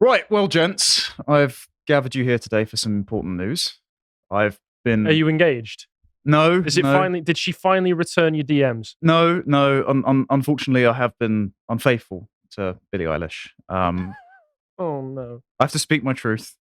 Right, well, gents, I've gathered you here today for some important news. I've been... Are you engaged? No. Is it finally? Did she finally return your DMs? No. Unfortunately, I have been unfaithful to Billie Eilish. Oh, no. I have to speak my truth.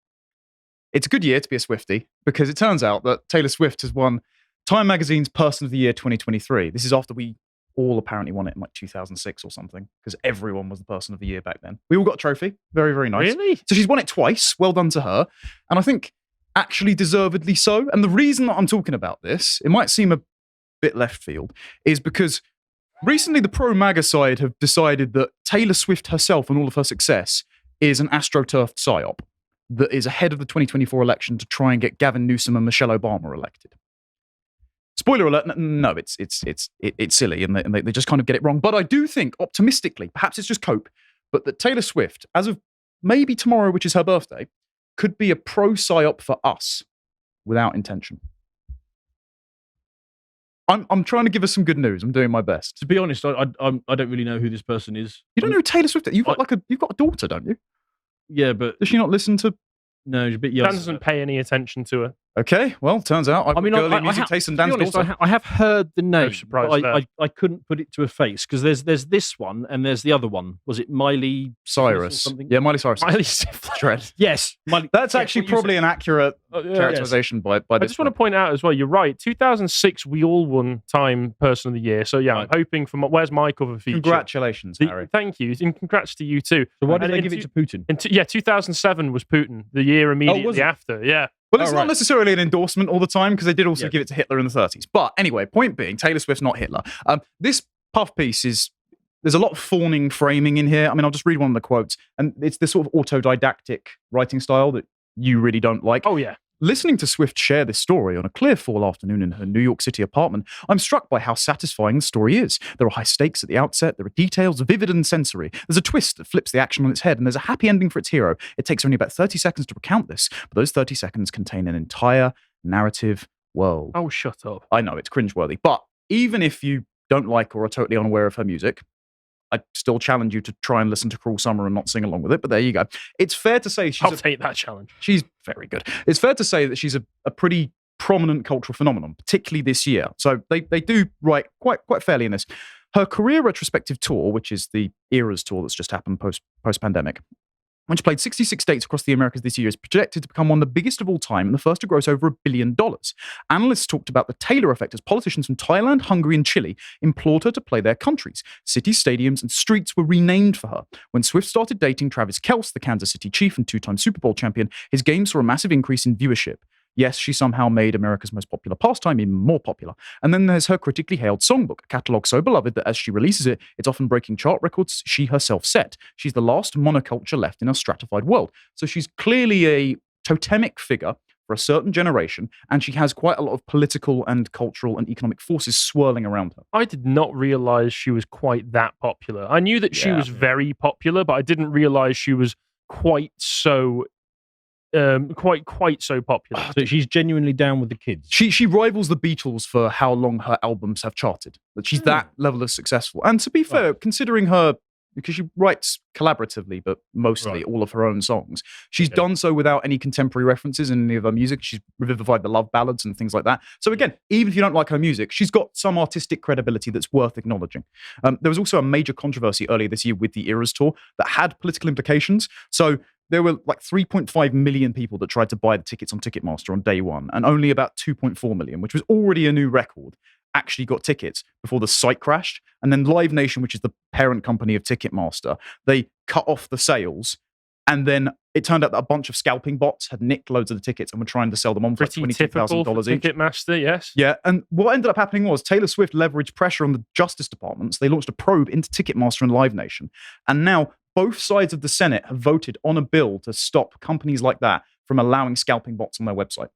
It's a good year to be a Swiftie, because it turns out that Taylor Swift has won Time Magazine's Person of the Year 2023. This is after we all apparently won it in like 2006 or something, because everyone was the Person of the Year back then. We all got a trophy. Very, very nice. Really? So she's won it twice. Well done to her. And I think actually deservedly so. And the reason that I'm talking about this, it might seem a bit left field, is because recently the pro-MAGA side have decided that Taylor Swift herself and all of her success is an astroturfed psyop that is ahead of the 2024 election to try and get Gavin Newsom and Michelle Obama elected. Spoiler alert, no, it's silly, and they just kind of get it wrong. But I do think, optimistically, perhaps it's just cope, but that Taylor Swift, as of maybe tomorrow, which is her birthday, could be a pro-psyop for us without intention. I'm trying to give us some good news. I'm doing my best. To be honest, I don't really know who this person is. You don't know who Taylor Swift is? You've got a daughter, don't you? Yeah, but does she not listen to? No, she's a bit young. Dan doesn't pay any attention to her. Okay, well, turns out I've got girly music taste and Dan's daughter. I have heard the name, but I couldn't put it to a face, because there's this one and there's the other one. Was it Miley Cyrus? Yeah, Miley Cyrus. Miley Cyrus. Yes. That's actually probably an accurate characterization by this. I just want to point out as well, you're right, 2006, we all won Time Person of the Year. So yeah, I'm hoping for... Where's my cover feature? Congratulations, Harry. Thank you. And congrats to you too. So why did they give it to Putin? 2007 was Putin, the year immediately after. Yeah. Well, it's not necessarily an endorsement all the time, because they did also give it to Hitler in the 30s. But anyway, point being, Taylor Swift's not Hitler. This puff piece there's a lot of fawning framing in here. I mean, I'll just read one of the quotes. And it's this sort of autodidactic writing style that you really don't like. Oh, yeah. Listening to Swift share this story on a clear fall afternoon in her New York City apartment, I'm struck by how satisfying the story is. There are high stakes at the outset, there are details vivid and sensory, there's a twist that flips the action on its head, and there's a happy ending for its hero. It takes only about 30 seconds to recount this, but those 30 seconds contain an entire narrative world. Oh, shut up. I know, it's cringeworthy, but even if you don't like or are totally unaware of her music, I still challenge you to try and listen to Cruel Summer and not sing along with it, but there you go. It's fair to say I'll take that challenge. She's very good. It's fair to say that she's a pretty prominent cultural phenomenon, particularly this year. So they do write quite fairly in this. Her career retrospective tour, which is the Eras tour that's just happened post-pandemic, when she played 66 dates across the Americas this year, is projected to become one of the biggest of all time and the first to gross over $1 billion. Analysts talked about the Taylor effect as politicians from Thailand, Hungary, and Chile implored her to play their countries. Cities, stadiums, and streets were renamed for her. When Swift started dating Travis Kelce, the Kansas City Chief and two-time Super Bowl champion, his game saw a massive increase in viewership. Yes, she somehow made America's most popular pastime even more popular. And then there's her critically hailed songbook, a catalogue so beloved that as she releases it, it's often breaking chart records she herself set. She's the last monoculture left in our stratified world. So she's clearly a totemic figure for a certain generation, and she has quite a lot of political and cultural and economic forces swirling around her. I did not realize she was quite that popular. I knew that she was very popular, but I didn't realize she was quite so so popular. So she's genuinely down with the kids. She rivals the Beatles for how long her albums have charted. That she's that level of successful. And to be fair, considering her, because she writes collaboratively, but mostly all of her own songs, she's done so without any contemporary references in any of her music. She's revivified the love ballads and things like that. So again, even if you don't like her music, she's got some artistic credibility that's worth acknowledging. There was also a major controversy earlier this year with the Eras tour that had political implications. So there were like 3.5 million people that tried to buy the tickets on Ticketmaster on day one, and only about 2.4 million, which was already a new record, actually got tickets before the site crashed. And then Live Nation, which is the parent company of Ticketmaster, they cut off the sales. And then it turned out that a bunch of scalping bots had nicked loads of the tickets and were trying to sell them on for $22,000 each. Ticketmaster, yes. Yeah, and what ended up happening was Taylor Swift leveraged pressure on the justice departments. They launched a probe into Ticketmaster and Live Nation. And now both sides of the Senate have voted on a bill to stop companies like that from allowing scalping bots on their website.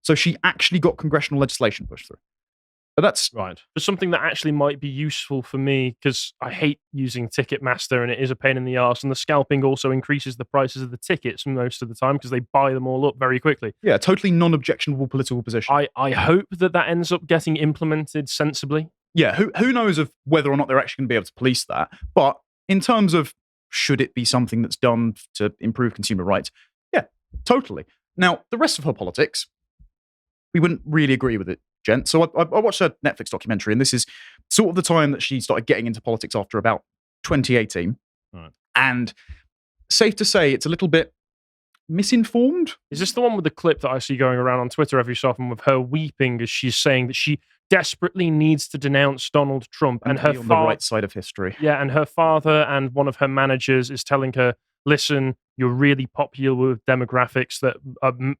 So she actually got congressional legislation pushed through. But that's right. For something that actually might be useful for me, because I hate using Ticketmaster and it is a pain in the arse, and the scalping also increases the prices of the tickets most of the time because they buy them all up very quickly. Yeah, totally non-objectionable political position. I hope that ends up getting implemented sensibly. Yeah, who knows of whether or not they're actually going to be able to police that. But in terms of should it be something that's done to improve consumer rights? Yeah, totally. Now, the rest of her politics, we wouldn't really agree with it, gent. So I watched a Netflix documentary, and this is sort of the time that she started getting into politics after about 2018. Right. And safe to say, it's a little bit misinformed. Is this the one with the clip that I see going around on Twitter every so often with her weeping as she's saying that she desperately needs to denounce Donald Trump and her be on the right side of history? Yeah, and her father and one of her managers is telling her, listen, you're really popular with demographics that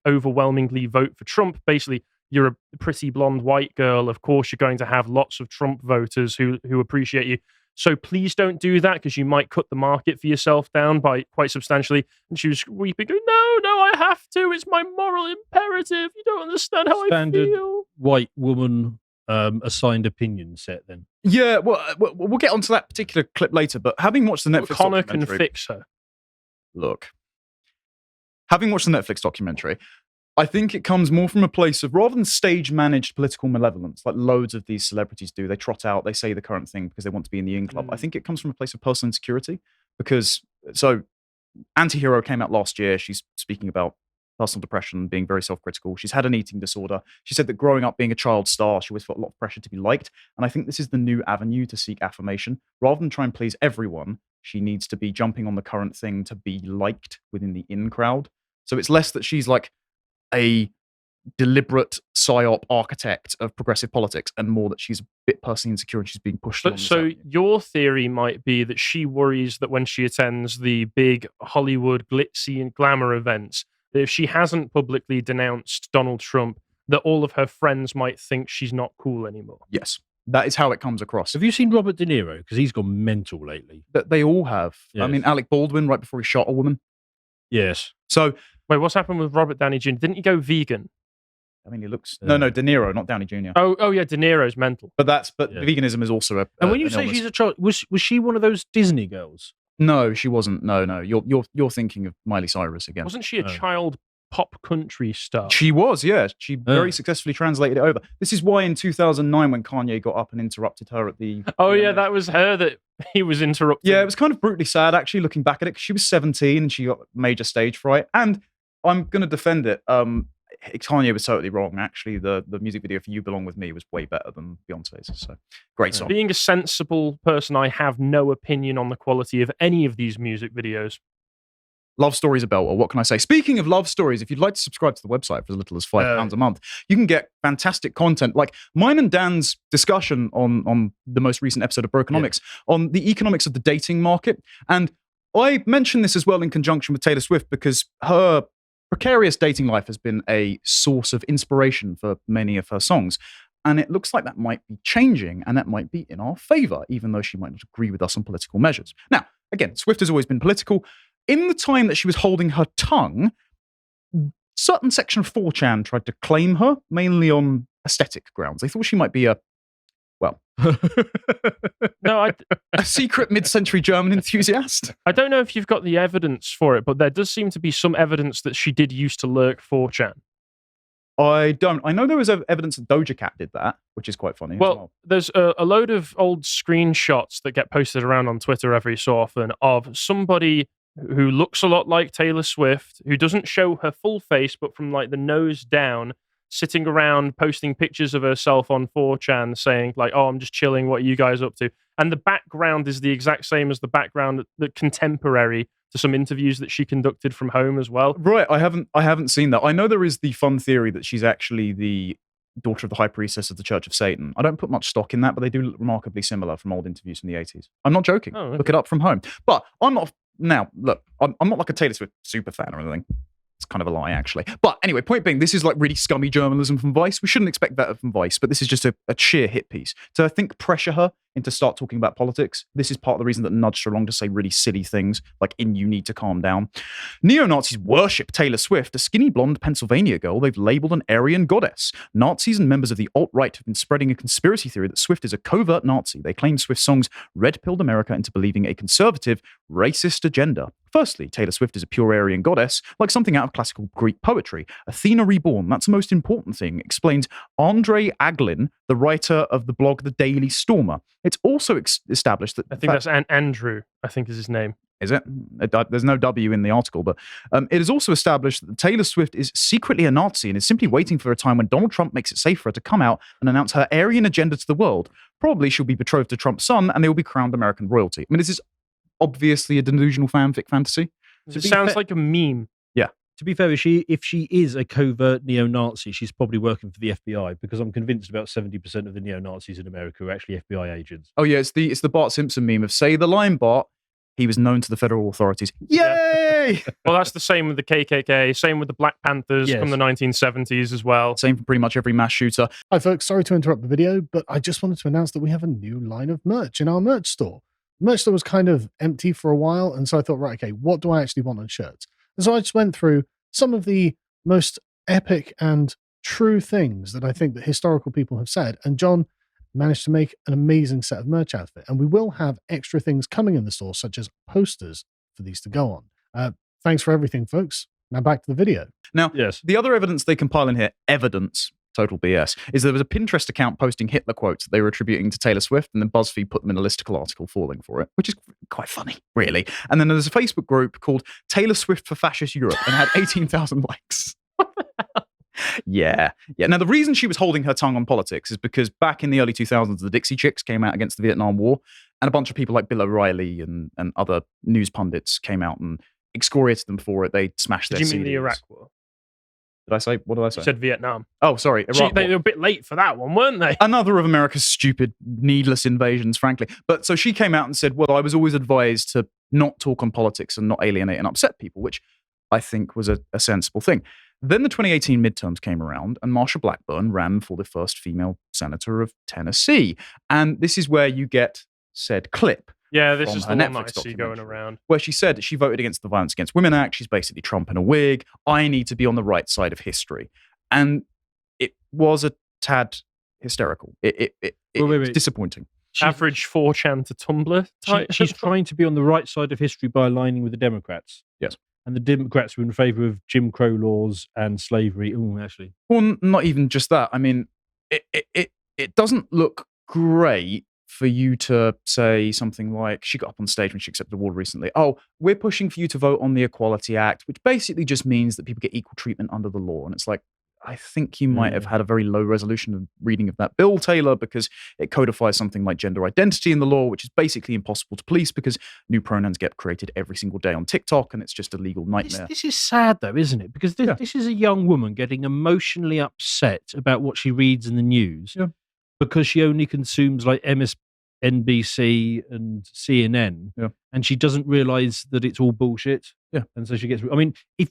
overwhelmingly vote for Trump. Basically, you're a pretty blonde white girl. Of course, you're going to have lots of Trump voters who appreciate you. So please don't do that because you might cut the market for yourself down by quite substantially. And she was weeping, going, no, I have to. It's my moral imperative. You don't understand how Standard I feel. White woman assigned opinion set then. Yeah, well, we'll get onto that particular clip later, but having watched the Netflix Connor can documentary... fix her. Look, having watched the Netflix documentary, I think it comes more from a place of, rather than stage-managed political malevolence, like loads of these celebrities do, they trot out, they say the current thing because they want to be in the in club. I think it comes from a place of personal insecurity because, so, Anti-Hero came out last year. She's speaking about personal depression, being very self-critical. She's had an eating disorder. She said that growing up being a child star, she always felt a lot of pressure to be liked. And I think this is the new avenue to seek affirmation. Rather than try and please everyone, she needs to be jumping on the current thing to be liked within the in crowd. So it's less that she's like a deliberate psyop architect of progressive politics and more that she's a bit personally insecure and she's being pushed along. So your theory might be that she worries that when she attends the big Hollywood glitzy and glamour events, that if she hasn't publicly denounced Donald Trump, that all of her friends might think she's not cool anymore. Yes, that is how it comes across. Have you seen Robert De Niro? Because he's gone mental lately. They all have. Yes. I mean, Alec Baldwin, right before he shot a woman. Yes. So... Wait, what's happened with Robert Downey Jr.? Didn't he go vegan? I mean, he looks... No, De Niro, not Downey Jr. Oh yeah, De Niro's mental. But veganism is also a... And when you an say illness. she's a child, was she one of those Disney girls? No, she wasn't. No. You're thinking of Miley Cyrus again. Wasn't she a child pop country star? She was, yeah. She very successfully translated it over. This is why in 2009 when Kanye got up and interrupted her at the... Oh yeah, that was her that he was interrupting. Yeah, it was kind of brutally sad actually looking back at it because she was 17 and she got major stage fright. And I'm going to defend it. Kanye was totally wrong. Actually, the music video for You Belong With Me was way better than Beyonce's. So, great song. Being a sensible person, I have no opinion on the quality of any of these music videos. Love stories about, or what can I say? Speaking of love stories, if you'd like to subscribe to the website for as little as £5 a month, you can get fantastic content like mine and Dan's discussion on the most recent episode of Brokenomics on the economics of the dating market. And I mentioned this as well in conjunction with Taylor Swift because her precarious dating life has been a source of inspiration for many of her songs. And it looks like that might be changing and that might be in our favor, even though she might not agree with us on political measures. Now, again, Swift has always been political. In the time that she was holding her tongue, certain section of 4chan tried to claim her, mainly on aesthetic grounds. They thought she might be a secret mid-century German enthusiast. I don't know if you've got the evidence for it, but there does seem to be some evidence that she did used to lurk 4chan. I don't. I know there was evidence that Doja Cat did that, which is quite funny. Well, there's a load of old screenshots that get posted around on Twitter every so often of somebody who looks a lot like Taylor Swift, who doesn't show her full face, but from like the nose down, sitting around posting pictures of herself on 4chan saying like, oh, I'm just chilling, what are you guys up to? And the background is the exact same as the background that contemporary to some interviews that she conducted from home as well. Right, I haven't seen that. I know there is the fun theory that she's actually the daughter of the high priestess of the Church of Satan. I don't put much stock in that, but they do look remarkably similar from old interviews from the 80s. I'm not joking. Oh, okay. Look it up from home. But I'm not... Now, look, I'm not like a Taylor Swift super fan or anything. It's kind of a lie, actually. But anyway, point being, this is like really scummy journalism from Vice. We shouldn't expect that from Vice, but this is just a sheer hit piece. To, I think, pressure her into start talking about politics. This is part of the reason that nudged her along to say really silly things, like, you need to calm down. Neo-Nazis worship Taylor Swift, a skinny blonde Pennsylvania girl they've labeled an Aryan goddess. Nazis and members of the alt-right have been spreading a conspiracy theory that Swift is a covert Nazi. They claim Swift's songs red-pilled America into believing a conservative, racist agenda. Firstly, Taylor Swift is a pure Aryan goddess, like something out of classical Greek poetry. Athena reborn, that's the most important thing, explains Andre Aglin, the writer of the blog The Daily Stormer. It's also established that... I think that's Andrew, I think is his name. Is it? There's no W in the article, but it is also established that Taylor Swift is secretly a Nazi and is simply waiting for a time when Donald Trump makes it safe for her to come out and announce her Aryan agenda to the world. Probably she'll be betrothed to Trump's son and they will be crowned American royalty. I mean, this is obviously a delusional fanfic fantasy. It sounds like a meme. Yeah. To be fair, if she is a covert neo-Nazi, she's probably working for the FBI, because I'm convinced about 70% of the neo-Nazis in America are actually FBI agents. Oh yeah, it's the Bart Simpson meme of "Say the line, Bart." He was known to the federal authorities. Yay! Well, that's the same with the KKK, same with the Black Panthers from the 1970s as well. Same for pretty much every mass shooter. Hi folks, sorry to interrupt the video, but I just wanted to announce that we have a new line of merch in our merch store. The merch store was kind of empty for a while, and so I thought, right, okay, what do I actually want on shirts? And so I just went through some of the most epic and true things that I think that historical people have said, and John managed to make an amazing set of merch out of it. And we will have extra things coming in the store, such as posters for these to go on. Thanks for everything, folks. Now back to the video. Now, the other evidence they compile in here, evidence, total BS, is there was a Pinterest account posting Hitler quotes that they were attributing to Taylor Swift, and then BuzzFeed put them in a listicle article falling for it, which is quite funny, really. And then there's a Facebook group called Taylor Swift for Fascist Europe and had 18,000 likes. Yeah. Now, the reason she was holding her tongue on politics is because back in the early 2000s, the Dixie Chicks came out against the Vietnam War, and a bunch of people like Bill O'Reilly and other news pundits came out and excoriated them for it. They smashed their CDs. Did you mean the Iraq War? Did I say? What did I say? You said Vietnam. Oh, sorry. Iraq They were a bit late for that one, weren't they? Another of America's stupid, needless invasions, frankly. But so she came out and said, well, I was always advised to not talk on politics and not alienate and upset people, which I think was a sensible thing. Then the 2018 midterms came around, and Marsha Blackburn ran for the first female senator of Tennessee. And this is where you get said clip. Yeah, this is the Netflix one I see going around. Where she said she voted against the Violence Against Women Act. She's basically Trump in a wig. I need to be on the right side of history. And it was a tad hysterical. It's disappointing. Average 4chan to Tumblr type. She's trying to be on the right side of history by aligning with the Democrats. Yes. And the Democrats were in favour of Jim Crow laws and slavery. Oh, actually. Well, not even just that. I mean, it doesn't look great for you to say something like, she got up on stage when she accepted an award recently, oh, we're pushing for you to vote on the Equality Act, which basically just means that people get equal treatment under the law. And it's like, I think you might have had a very low resolution reading of that bill, Taylor, because it codifies something like gender identity in the law, which is basically impossible to police because new pronouns get created every single day on TikTok, and it's just a legal nightmare. This is sad, though, isn't it? Because this is a young woman getting emotionally upset about what she reads in the news because she only consumes like MSNBC and CNN, and she doesn't realise that it's all bullshit. Yeah, and so she gets. I mean, if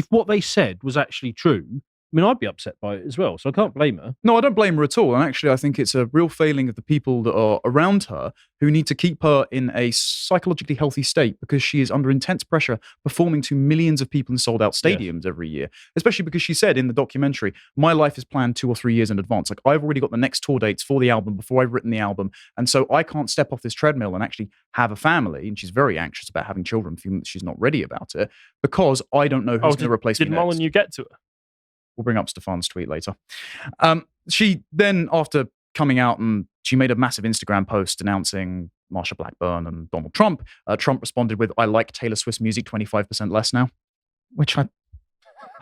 what they said was actually true, I mean, I'd be upset by it as well. So I can't blame her. No, I don't blame her at all. And actually, I think it's a real failing of the people that are around her who need to keep her in a psychologically healthy state because she is under intense pressure performing to millions of people in sold-out stadiums every year. Especially because she said in the documentary, my life is planned 2 or 3 years in advance. Like, I've already got the next tour dates for the album before I've written the album. And so I can't step off this treadmill and actually have a family. And she's very anxious about having children, feeling that she's not ready about it because I don't know who's going to replace me next. Did Molyneux get to her? We'll bring up Stefan's tweet later. She then, after coming out, and she made a massive Instagram post announcing Marsha Blackburn and Donald Trump. Trump responded with, I like Taylor Swift's music 25% less now, which I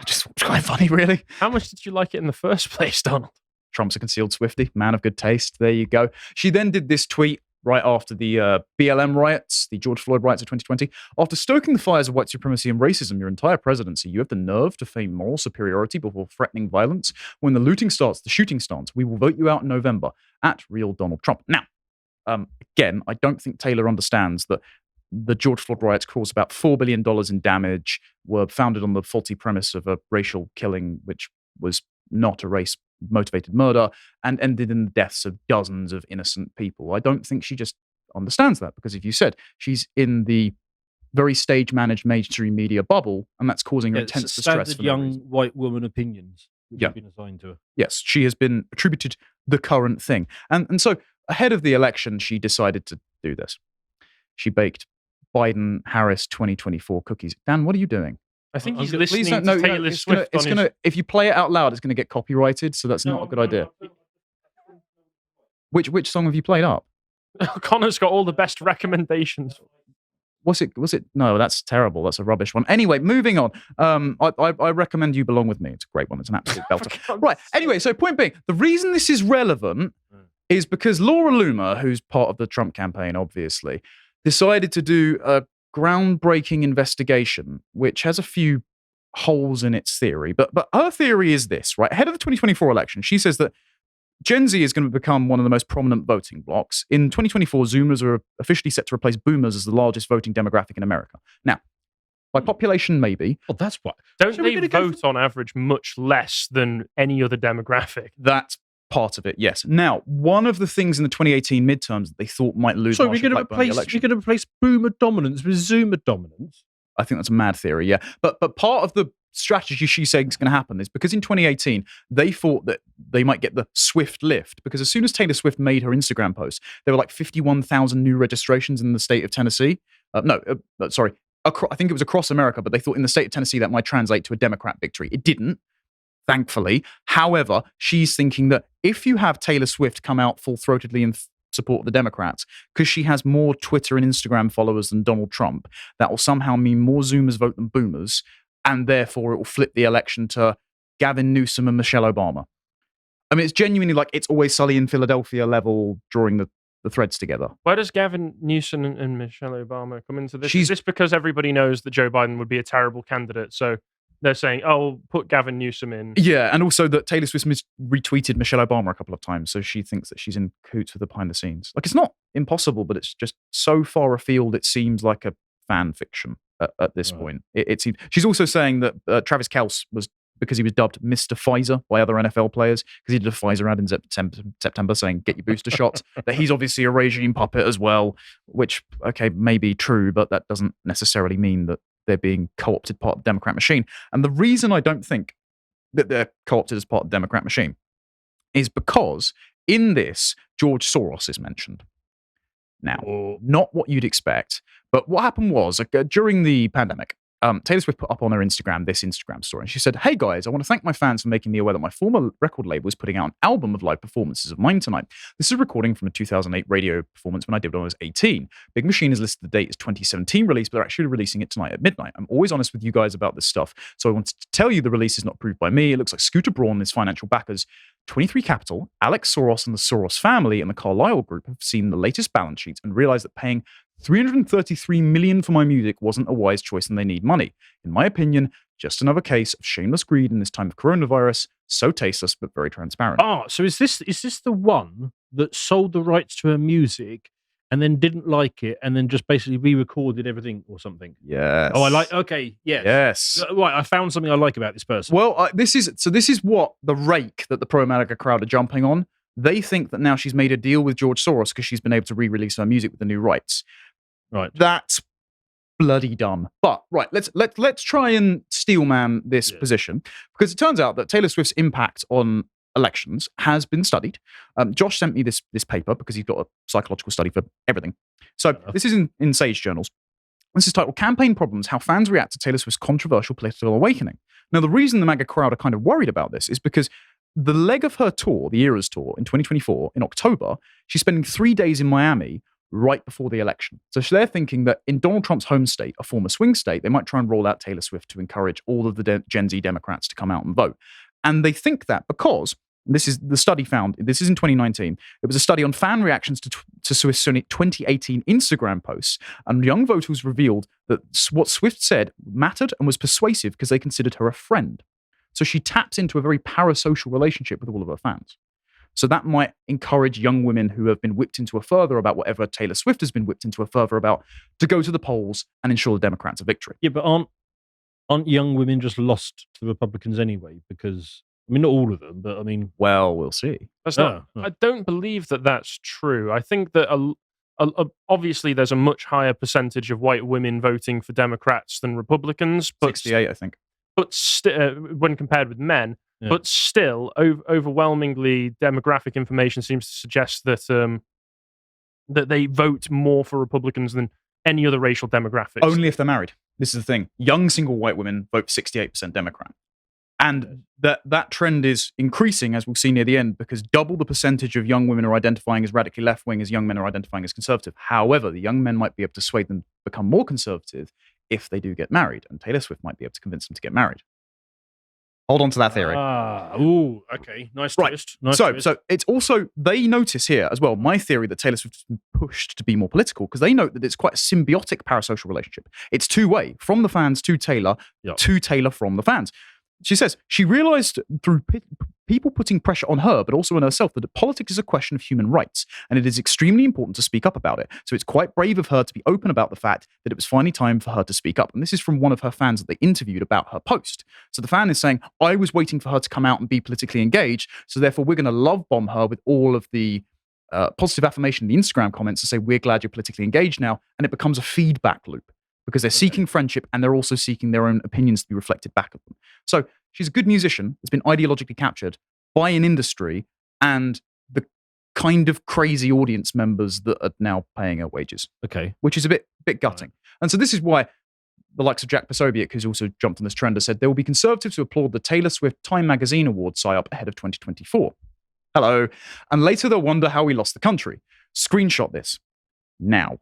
just thought was quite funny, really. How much did you like it in the first place, Donald? Trump's a concealed Swiftie, man of good taste. There you go. She then did this tweet right after the BLM riots, the George Floyd riots of 2020. After stoking the fires of white supremacy and racism your entire presidency, you have the nerve to feign moral superiority before threatening violence. When the looting starts, the shooting starts. We will vote you out in November at real Donald Trump. Now, again, I don't think Taylor understands that the George Floyd riots caused about $4 billion in damage, were founded on the faulty premise of a racial killing, which was not a race-motivated murder, and ended in the deaths of dozens of innocent people. I don't think she just understands that, because if you said she's in the very stage-managed mainstream media bubble, and that's causing her intense distress. Standard young white woman opinions which have been assigned to her. Yes, she has been attributed the current thing. And so ahead of the election, she decided to do this. She baked Biden-Harris 2024 cookies. Dan, what are you doing? I think he's listening to Taylor Swift. If you play it out loud, it's going to get copyrighted, so that's not a good idea. Which song have you played up? Connor's got all the best recommendations. Was it? No, that's terrible. That's a rubbish one. Anyway, moving on. I recommend You Belong With Me. It's a great one. It's an absolute belter. Right. Anyway, so point being, the reason this is relevant is because Laura Loomer, who's part of the Trump campaign, obviously, decided to do a groundbreaking investigation, which has a few holes in its theory. But her theory is this, right? Ahead of the 2024 election, she says that Gen Z is going to become one of the most prominent voting blocs. In 2024, Zoomers are officially set to replace Boomers as the largest voting demographic in America. Now, by population, maybe. Oh, that's what. Don't they vote on average much less than any other demographic? That's part of it, yes. Now, one of the things in the 2018 midterms that they thought might lose. So we're going to replace Boomer dominance with Zoomer dominance. I think that's a mad theory, yeah. But part of the strategy she's saying is going to happen is because in 2018 they thought that they might get the Swift lift, because as soon as Taylor Swift made her Instagram post, there were like 51,000 new registrations in the state of Tennessee. I think it was across America, but they thought in the state of Tennessee that might translate to a Democrat victory. It didn't, thankfully. However, she's thinking that if you have Taylor Swift come out full-throatedly in support of the Democrats, because she has more Twitter and Instagram followers than Donald Trump, that will somehow mean more Zoomers vote than Boomers, and therefore it will flip the election to Gavin Newsom and Michelle Obama. I mean, it's genuinely like It's Always Sunny in Philadelphia level drawing the threads together. Why does Gavin Newsom and Michelle Obama come into this? Is this because everybody knows that Joe Biden would be a terrible candidate, so they're saying, oh, put Gavin Newsom in? Yeah, and also that Taylor Swift retweeted Michelle Obama a couple of times, so she thinks that she's in cahoots with the behind the scenes. Like, it's not impossible, but it's just so far afield, it seems like a fan fiction at this point. It seems. She's also saying that Travis Kelce was, because he was dubbed Mr. Pfizer by other NFL players, because he did a Pfizer ad in September saying, get your booster shots, that he's obviously a regime puppet as well, which, okay, may be true, but that doesn't necessarily mean that they're being co-opted part of the Democrat machine. And the reason I don't think that they're co-opted as part of the Democrat machine is because in this, George Soros is mentioned. Now, not what you'd expect, but what happened was during the pandemic, Taylor Swift put up on her Instagram this Instagram story, and she said, "Hey guys, I want to thank my fans for making me aware that my former record label is putting out an album of live performances of mine tonight. This is a recording from a 2008 radio performance when I did when I was 18. Big Machine has listed the date as 2017 release, but they're actually releasing it tonight at midnight. I'm always honest with you guys about this stuff, so I wanted to tell you the release is not approved by me. It looks like Scooter Braun and his financial backers, 23 Capital, Alex Soros and the Soros family and the Carlyle Group have seen the latest balance sheets and realized that paying $333 million for my music wasn't a wise choice and they need money. In my opinion, just another case of shameless greed in this time of coronavirus. So tasteless, but very transparent." Oh, so is this the one that sold the rights to her music and then didn't like it and then just basically re-recorded everything or something? Yes. Oh, okay, yes. Yes. Right, I found something I like about this person. Well, this is what the rake that the pro-America crowd are jumping on. They think that now she's made a deal with George Soros because she's been able to re-release her music with the new rights. Right. That's bloody dumb. But right, let's try and steelman this position, because it turns out that Taylor Swift's impact on elections has been studied. Josh sent me this paper because he's got a psychological study for everything. So this is in Sage Journals. This is titled "Campaign Problems: How Fans React to Taylor Swift's Controversial Political Awakening." Now, the reason the MAGA crowd are kind of worried about this is because the leg of her tour, the Eras Tour in 2024, in October, she's spending 3 days in Miami right before the election. So they're thinking that in Donald Trump's home state, a former swing state, they might try and roll out Taylor Swift to encourage all of the Gen Z Democrats to come out and vote. And they think that because, this is the study found, this is in 2019, it was a study on fan reactions to Swift's 2018 Instagram posts, and young voters revealed that what Swift said mattered and was persuasive because they considered her a friend. So she taps into a very parasocial relationship with all of her fans. So that might encourage young women who have been whipped into a further about whatever Taylor Swift has been whipped into a further about to go to the polls and ensure the Democrats a victory. Yeah, but aren't young women just lost to the Republicans anyway? Because, I mean, not all of them, but I mean... Well, we'll see. I don't believe that that's true. I think that obviously there's a much higher percentage of white women voting for Democrats than Republicans. But 68, I think. But when compared with men... Yeah. But still, overwhelmingly, demographic information seems to suggest that that they vote more for Republicans than any other racial demographics. Only if they're married. This is the thing. Young single white women vote 68% Democrat. And that trend is increasing, as we'll see near the end, because double the percentage of young women are identifying as radically left-wing as young men are identifying as conservative. However, the young men might be able to sway them to become more conservative if they do get married, and Taylor Swift might be able to convince them to get married. Hold on to that theory. Okay. Nice twist. Nice twist. So it's also, they notice here as well, my theory that Taylor Swift has been pushed to be more political, because they note that it's quite a symbiotic parasocial relationship. It's two-way, from the fans to Taylor, to Taylor from the fans. She says she realized through people putting pressure on her, but also on herself, that politics is a question of human rights, and it is extremely important to speak up about it. So it's quite brave of her to be open about the fact that it was finally time for her to speak up. And this is from one of her fans that they interviewed about her post. So the fan is saying, I was waiting for her to come out and be politically engaged, so therefore we're going to love bomb her with all of the positive affirmation in the Instagram comments to say, we're glad you're politically engaged now. And it becomes a feedback loop, because they're seeking friendship and they're also seeking their own opinions to be reflected back at them. So she's a good musician that's been ideologically captured by an industry and the kind of crazy audience members that are now paying her wages. Okay. Which is a bit gutting. And so this is why the likes of Jack Posobiec, who's also jumped on this trend, has said there will be conservatives who applaud the Taylor Swift Time Magazine Award Psyop ahead of 2024. Hello. And later they'll wonder how we lost the country. Screenshot this. Now.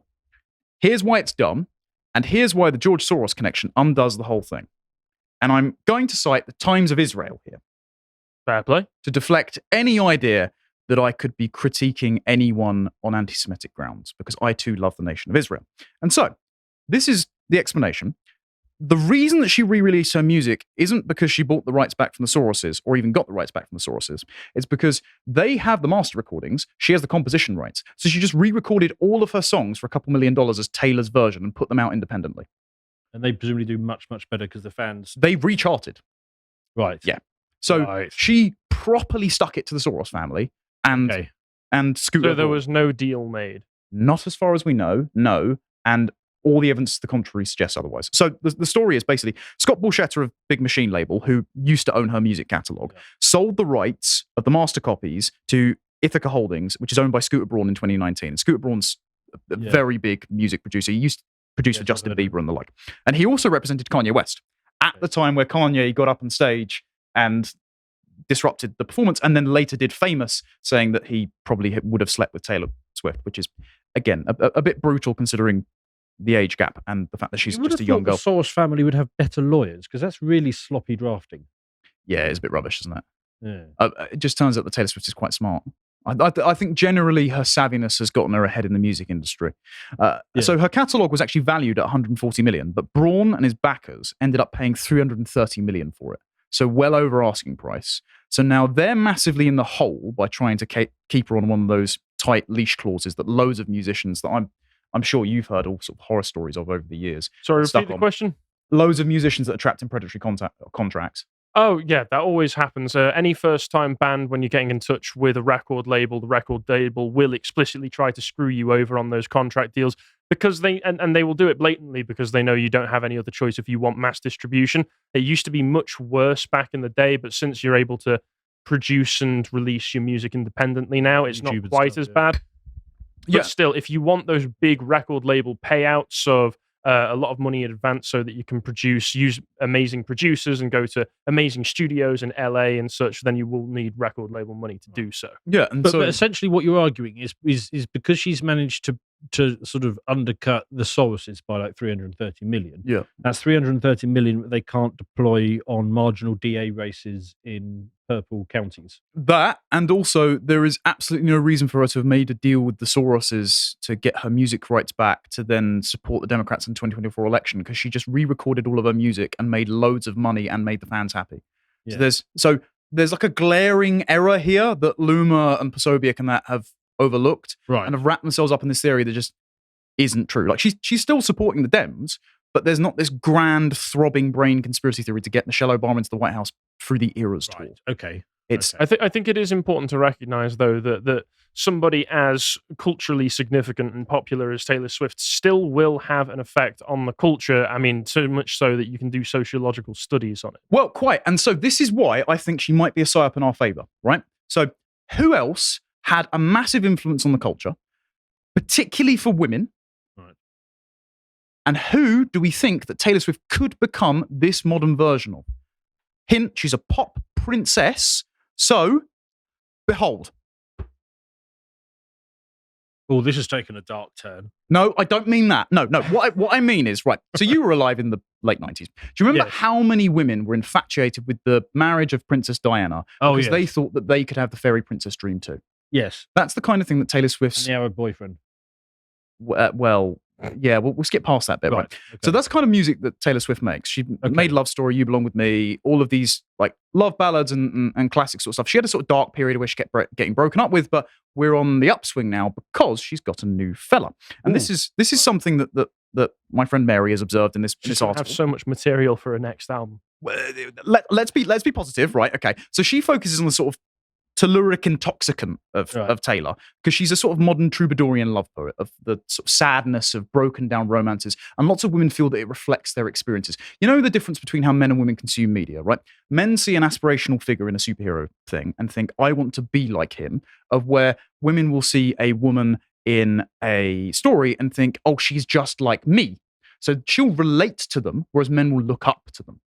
Here's why it's dumb. And here's why the George Soros connection undoes the whole thing. And I'm going to cite the Times of Israel here. Fair play. To deflect any idea that I could be critiquing anyone on anti-Semitic grounds, because I too love the nation of Israel. And so, this is the explanation. The reason that she re-released her music isn't because she bought the rights back from the Soroses, or even got the rights back from the Soroses. It's because they have the master recordings, she has the composition rights. So she just re-recorded all of her songs for $2 million as Taylor's version and put them out independently. And they presumably do much, much better because the fans... They recharted. Right. Yeah. So she properly stuck it to the Soros family and Scooter. So there was no deal made? Not as far as we know, no. And all the evidence to the contrary suggests otherwise. So the story is basically Scott Borchetta of Big Machine label, who used to own her music catalog, sold the rights of the master copies to Ithaca Holdings, which is owned by Scooter Braun in 2019. And Scooter Braun's a very big music producer. He used to produce for Justin Bieber and the like. And he also represented Kanye West at the time where Kanye got up on stage and disrupted the performance, and then later did Famous, saying that he probably would have slept with Taylor Swift, which is, again, a bit brutal considering the age gap and the fact that she's just a young girl. The Soros family would have better lawyers, because that's really sloppy drafting. Yeah, it's a bit rubbish, isn't it? Yeah. It just turns out that Taylor Swift is quite smart. I think generally her savviness has gotten her ahead in the music industry. So her catalogue was actually valued at 140 million, but Braun and his backers ended up paying 330 million for it. So well over asking price. So now they're massively in the hole by trying to keep her on one of those tight leash clauses that loads of musicians that I'm sure you've heard all sort of horror stories of over the years. Sorry, repeat the question. Loads of musicians that are trapped in predatory contracts. Oh, yeah, that always happens. Any first-time band, when you're getting in touch with a record label, the record label will explicitly try to screw you over on those contract deals, because they will do it blatantly because they know you don't have any other choice if you want mass distribution. It used to be much worse back in the day, but since you're able to produce and release your music independently now, it's not quite as bad. But still, if you want those big record label payouts of a lot of money in advance so that you can use amazing producers and go to amazing studios in LA and such, then you will need record label money to do so. Yeah, but essentially what you're arguing is because she's managed to sort of undercut the Soroses by like 330 million. Yeah. That's 330 million that they can't deploy on marginal DA races in purple counties. That, and also there is absolutely no reason for her to have made a deal with the Soroses to get her music rights back to then support the Democrats in the 2024 election, because she just re-recorded all of her music and made loads of money and made the fans happy. Yeah. So there's like a glaring error here that Luma and Posobiec and that have overlooked, and have wrapped themselves up in this theory that just isn't true. Like she's still supporting the Dems, but there's not this grand throbbing brain conspiracy theory to get Michelle Obama into the White House through the Eras tour. Okay. I think it is important to recognize, though, that somebody as culturally significant and popular as Taylor Swift still will have an effect on the culture. I mean, so much so that you can do sociological studies on it. Well, quite. And so this is why I think she might be a psyop in our favor, right? So who else had a massive influence on the culture, particularly for women? Right. And who do we think that Taylor Swift could become this modern version of? Hint, she's a pop princess. So, behold. Oh, this has taken a dark turn. No, I don't mean that. No. What I mean is, right, so you were alive in the late 90s. Do you remember how many women were infatuated with the marriage of Princess Diana because they thought that they could have the fairy princess dream too? Yes. That's the kind of thing that Taylor Swift's... And the Arab boyfriend. Well, yeah, we'll skip past that bit, right? Okay. So that's the kind of music that Taylor Swift makes. She made Love Story, You Belong With Me, all of these like love ballads and classic sort of stuff. She had a sort of dark period where she kept getting broken up with, but we're on the upswing now because she's got a new fella. And this is something that my friend Mary has observed in this article. Have so much material for her next album. Let's be positive, right? Okay, so she focuses on the sort of telluric intoxicant of Taylor, because she's a sort of modern troubadourian love poet of the sort of sadness of broken down romances, and lots of women feel that it reflects their experiences. You know the difference between how men and women consume media, right? Men see an aspirational figure in a superhero thing and think, I want to be like him, of where women will see a woman in a story and think, oh, she's just like me. So she'll relate to them, whereas men will look up to them.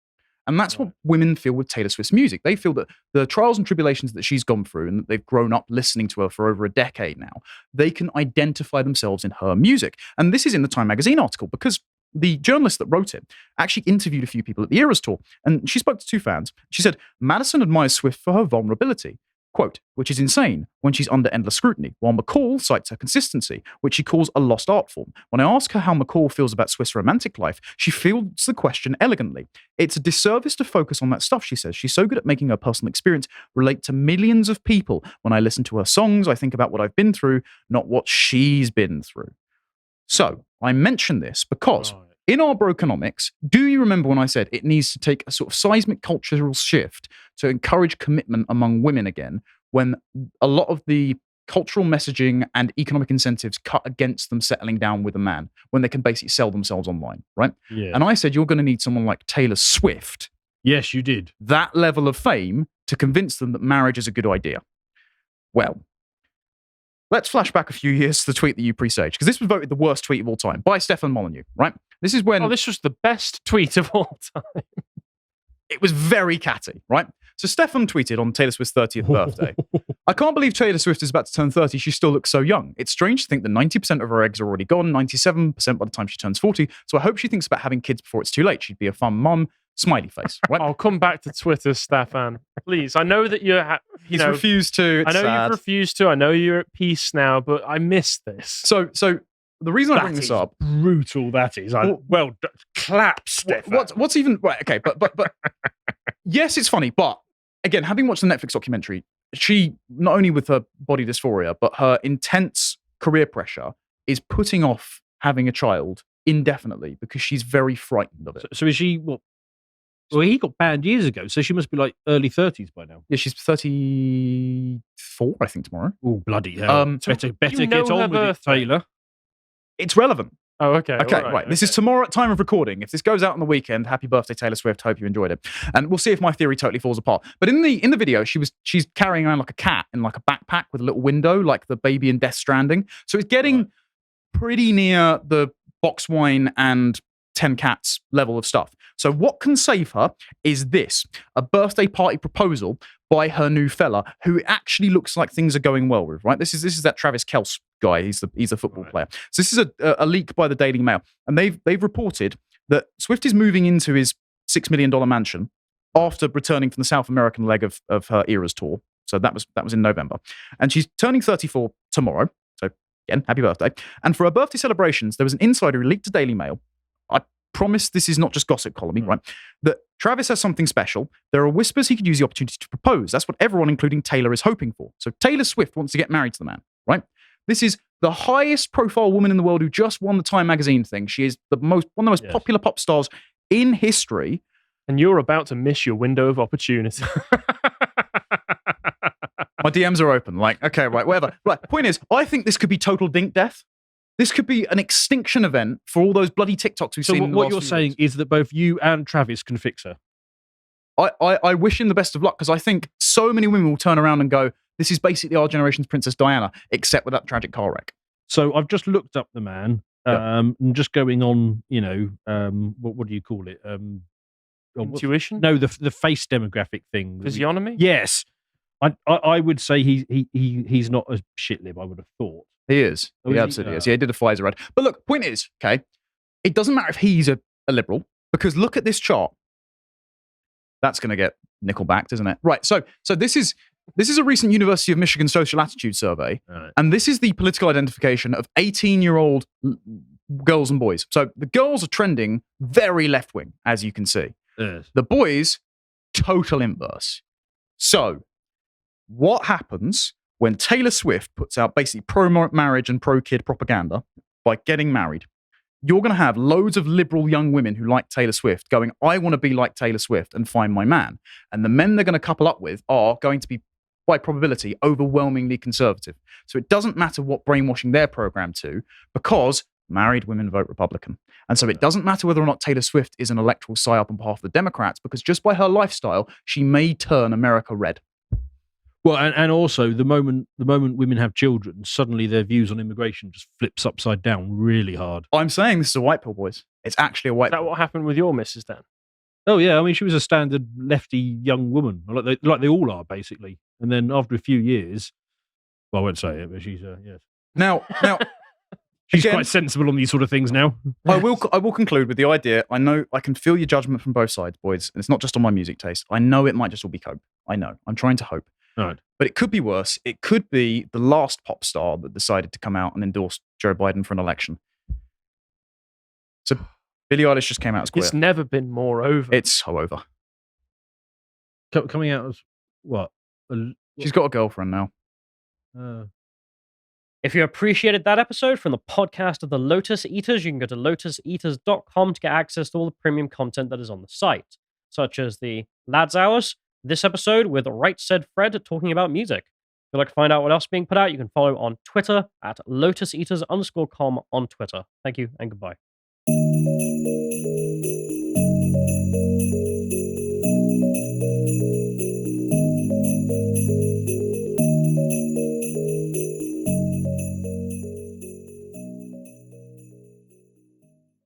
And that's what women feel with Taylor Swift's music. They feel that the trials and tribulations that she's gone through and that they've grown up listening to her for over a decade now, they can identify themselves in her music. And this is in the Time magazine article because the journalist that wrote it actually interviewed a few people at the Eras tour. And she spoke to two fans. She said, Madison admires Swift for her vulnerability. Quote, which is insane when she's under endless scrutiny, while McCall cites her consistency, which she calls a lost art form. When I ask her how McCall feels about Swift's romantic life, she fields the question elegantly. It's a disservice to focus on that stuff, she says. She's so good at making her personal experience relate to millions of people. When I listen to her songs, I think about what I've been through, not what she's been through. So, I mention this because in our Brokenomics, do you remember when I said it needs to take a sort of seismic cultural shift to encourage commitment among women again, when a lot of the cultural messaging and economic incentives cut against them settling down with a man, when they can basically sell themselves online, right? Yeah. And I said, you're going to need someone like Taylor Swift. Yes, you did. That level of fame to convince them that marriage is a good idea. Well, let's flash back a few years to the tweet that you presaged, because this was voted the worst tweet of all time by Stefan Molyneux, right? This is when... Oh, this was the best tweet of all time. It was very catty, right? So Stefan tweeted on Taylor Swift's 30th birthday, I can't believe Taylor Swift is about to turn 30. She still looks so young. It's strange to think that 90% of her eggs are already gone, 97% by the time she turns 40. So I hope she thinks about having kids before it's too late. She'd be a fun mum. Smiley face, right? I'll come back to Twitter, Stefan. Please. I know that He's refused to. It's I know sad. you've refused to. I know you're at peace now, but I miss this. So the reason I bring this up, brutal. That is. Clap, Stefan. What's even right? Okay, but yes, it's funny. But again, having watched the Netflix documentary, she not only with her body dysphoria, but her intense career pressure is putting off having a child indefinitely because she's very frightened of it. So is she what? Well, he got banned years ago, so she must be like early 30s by now. Yeah, she's 34, I think, tomorrow. Oh, bloody hell. Better get on with it, Taylor. It's relevant. Oh, okay. Okay, right. This is tomorrow at time of recording. If this goes out on the weekend, happy birthday, Taylor Swift. Hope you enjoyed it. And we'll see if my theory totally falls apart. But in the video, she's carrying around like a cat in like a backpack with a little window, like the baby in Death Stranding. So it's getting pretty near the box wine and 10 cats level of stuff. So what can save her is this, a birthday party proposal by her new fella, who actually looks like things are going well with, right? This is that Travis Kelce guy. He's a football player. So this is a leak by the Daily Mail. And they've reported that Swift is moving into his $6 million mansion after returning from the South American leg of her Eras tour. So that was in November. And she's turning 34 tomorrow. So again, happy birthday. And for her birthday celebrations, there was an insider who leaked to Daily Mail. I promise this is not just gossip column, right? That Travis has something special. There are whispers he could use the opportunity to propose. That's what everyone, including Taylor, is hoping for. So Taylor Swift wants to get married to the man, right? This is the highest profile woman in the world who just won the Time magazine thing. She is one of the most popular pop stars in history. And you're about to miss your window of opportunity. My DMs are open. Like, okay, right, whatever. Right, point is, I think this could be total dink death. This could be an extinction event for all those bloody TikToks we've seen. So what you're saying is that both you and Travis can fix her? I wish him the best of luck, because I think so many women will turn around and go, this is basically our generation's Princess Diana, except with that tragic car wreck. So I've just looked up the man, and just going on, what do you call it? Intuition? No, the face demographic thing. Physiognomy? Yes. I would say he's not a shit lib, I would have thought. He is. Oh, He is he? absolutely is. Yeah, he did a Pfizer ad. But look, point is, okay, it doesn't matter if he's a liberal, because look at this chart. That's going to get nickel-backed, isn't it? Right. So this is a recent University of Michigan social attitude survey, Right. and this is the political identification of 18-year-old girls and boys. So the girls are trending very left-wing, as you can see. Yes. The boys, total inverse. So what happens when Taylor Swift puts out basically pro-marriage and pro-kid propaganda by getting married? You're going to have loads of liberal young women who like Taylor Swift going, I want to be like Taylor Swift and find my man. And the men they're going to couple up with are going to be, by probability, overwhelmingly conservative. So it doesn't matter what brainwashing they're programmed to, because married women vote Republican. And so it doesn't matter whether or not Taylor Swift is an electoral psyop on behalf of the Democrats, because just by her lifestyle, she may turn America red. Well, and also the moment women have children, suddenly their views on immigration just flips upside down really hard. I'm saying this is a white pill, boys. It's actually a white Is that pill. what happened with your missus then? Oh yeah, I mean she was a standard lefty young woman, like they all are basically. And then after a few years, well, I won't say it, but she's yes, Now, she's again, quite sensible on these sort of things now. I will conclude with the idea. I know I can feel your judgment from both sides, boys, and it's not just on my music taste. I know it might just all be cope. I know. I'm trying to hope. Right. But it could be worse. It could be the last pop star that decided to come out and endorse Joe Biden for an election. So Billie Eilish just came out as queer. It's never been more over. It's so over. Coming out as what? She's got a girlfriend now. If you appreciated that episode from the podcast of the Lotus Eaters, you can go to lotuseaters.com to get access to all the premium content that is on the site, such as the Lads Hours, this episode with Right Said Fred talking about music. If you'd like to find out what else is being put out, you can follow on Twitter at lotuseaters_com on Twitter. Thank you and goodbye.